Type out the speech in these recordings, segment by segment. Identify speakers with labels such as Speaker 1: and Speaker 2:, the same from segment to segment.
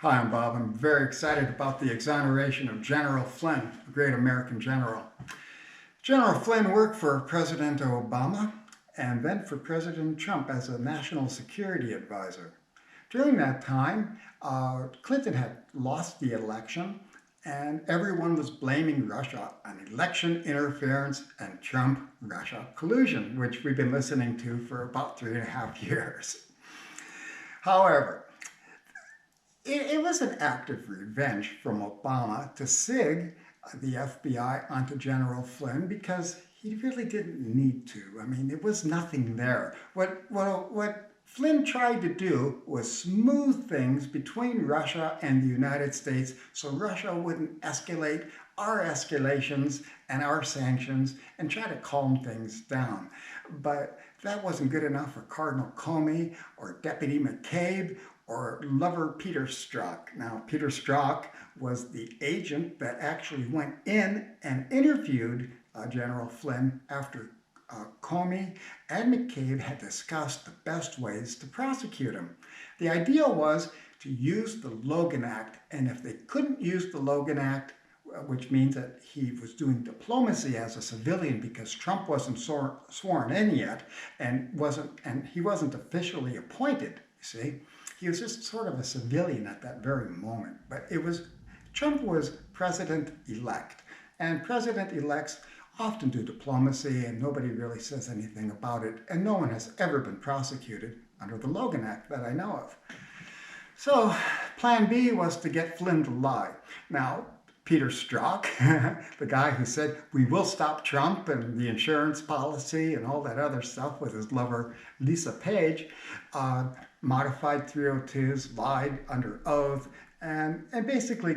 Speaker 1: Hi, I'm Bob. I'm very excited about the exoneration of General Flynn, a great American general. General Flynn worked for President Obama and then for President Trump as a national security advisor. During that time, Clinton had lost the election and everyone was blaming Russia on election interference and Trump-Russia collusion, which we've been listening to for about 3.5 years. However, it was an act of revenge from Obama to SIG the FBI onto General Flynn because he really didn't need to. I mean, there was nothing there. What Flynn tried to do was smooth things between Russia and the United States so Russia wouldn't escalate our escalations and our sanctions and try to calm things down. But that wasn't good enough for Cardinal Comey or Deputy McCabe or lover Peter Strzok. Now, Peter Strzok was the agent that actually went in and interviewed General Flynn after Comey and McCabe had discussed the best ways to prosecute him. The idea was to use the Logan Act, and if they couldn't use the Logan Act, which means that he was doing diplomacy as a civilian because Trump wasn't sworn in yet and he wasn't officially appointed, you see. He was just sort of a civilian at that very moment. But Trump was president-elect, and president-elects often do diplomacy and nobody really says anything about it, and no one has ever been prosecuted under the Logan Act that I know of. So plan B was to get Flynn to lie. Now, Peter Strzok, the guy who said, we will stop Trump and the insurance policy and all that other stuff with his lover, Lisa Page, modified 302s, lied under oath, and basically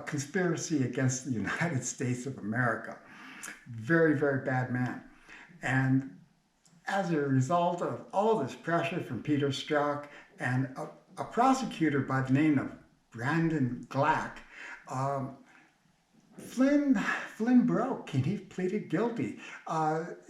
Speaker 1: conspiracy against the United States of America. Very, very bad man. And as a result of all this pressure from Peter Strzok and a prosecutor by the name of Brandon Glack, Flynn broke and he pleaded guilty.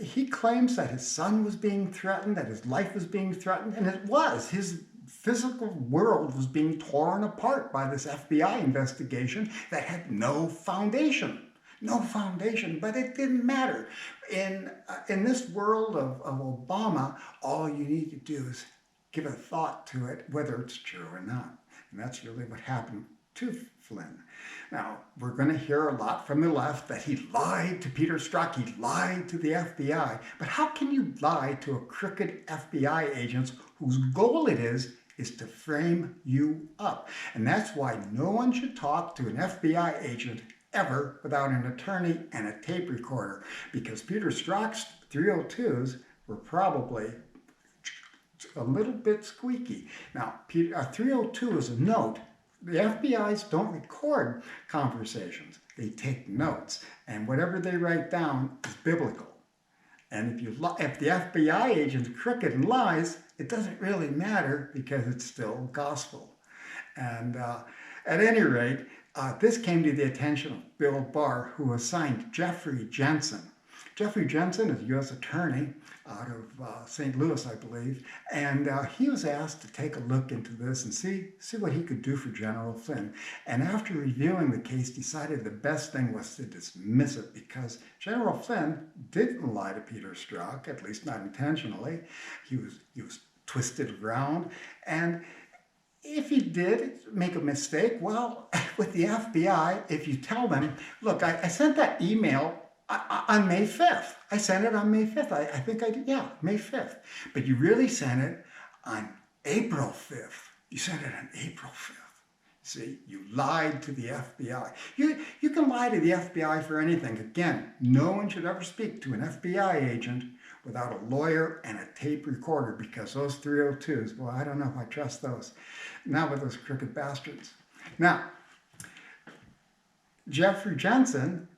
Speaker 1: He claims that his son was being threatened, that his life was being threatened, and it was. His physical world was being torn apart by this FBI investigation that had no foundation. No foundation, but it didn't matter. In this world of Obama, all you need to do is give a thought to it, whether it's true or not. And that's really what happened to Flynn. Now, we're going to hear a lot from the left that he lied to Peter Strzok, he lied to the FBI. But how can you lie to a crooked FBI agent whose goal it is to frame you up? And that's why no one should talk to an FBI agent ever without an attorney and a tape recorder, because Peter Strzok's 302s were probably a little bit squeaky. Now, a 302 is a note. The FBI's don't record conversations. They take notes, and whatever they write down is biblical. And if the FBI agent's crooked and lies, it doesn't really matter because it's still gospel. And at any rate, this came to the attention of Bill Barr, who assigned Jeffrey Jensen. Jeffrey Jensen is a U.S. attorney out of St. Louis, I believe, and he was asked to take a look into this and see what he could do for General Flynn. And after reviewing the case, decided the best thing was to dismiss it because General Flynn didn't lie to Peter Strzok, at least not intentionally. He was twisted around, and if he did make a mistake, well, with the FBI, if you tell them, look, I sent that email on May 5th. I sent it on May 5th. I think I did, yeah, May 5th. But you really sent it on April 5th. You sent it on April 5th. See, you lied to the FBI. You can lie to the FBI for anything. Again, no one should ever speak to an FBI agent without a lawyer and a tape recorder, because those 302s, well, I don't know if I trust those. Not with those crooked bastards. Now, Jeffrey Jensen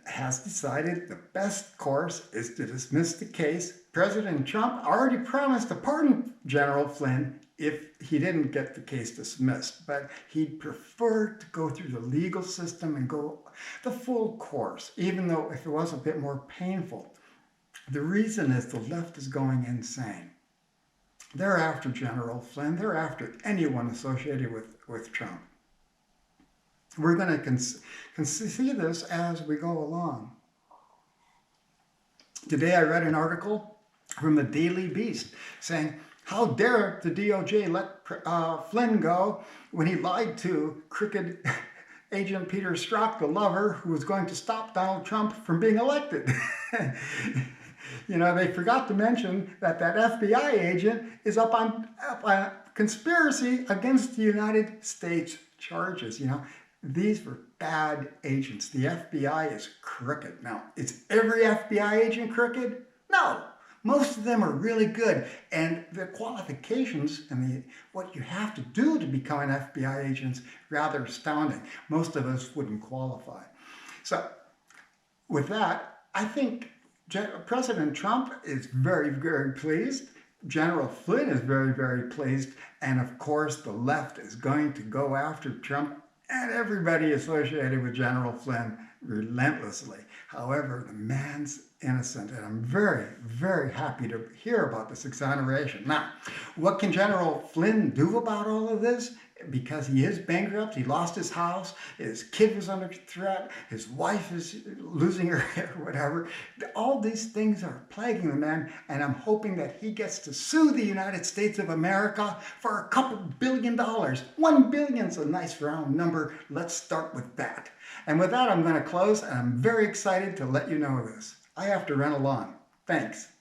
Speaker 1: has decided the best course is to dismiss the case. President Trump already promised to pardon General Flynn if he didn't get the case dismissed, but he'd prefer to go through the legal system and go the full course, even though if it was a bit more painful. The reason is the left is going insane. They're after General Flynn. They're after anyone associated with Trump. We're going to see this as we go along. Today I read an article from the Daily Beast saying, how dare the DOJ let Flynn go when he lied to crooked agent Peter Strzok, the lover, who was going to stop Donald Trump from being elected. You know, they forgot to mention that FBI agent is up on conspiracy against the United States charges. You know, these were bad agents. The FBI is crooked. Now, is every FBI agent crooked? No. Most of them are really good, and the qualifications and what you have to do to become an FBI agent is rather astounding. Most of us wouldn't qualify. So with that, I think President Trump is very, very pleased. General Flynn is very, very pleased. And of course, the left is going to go after Trump and everybody associated with General Flynn relentlessly. However, the man's innocent, and I'm very, very happy to hear about this exoneration. Now, what can General Flynn do about all of this? Because he is bankrupt, he lost his house, his kid was under threat, his wife is losing her hair, whatever. All these things are plaguing the man, and I'm hoping that he gets to sue the United States of America for a couple $1 billion. $1 billion is a nice round number. Let's start with that. And with that, I'm going to close, and I'm very excited to let you know this. I have to run along. Thanks.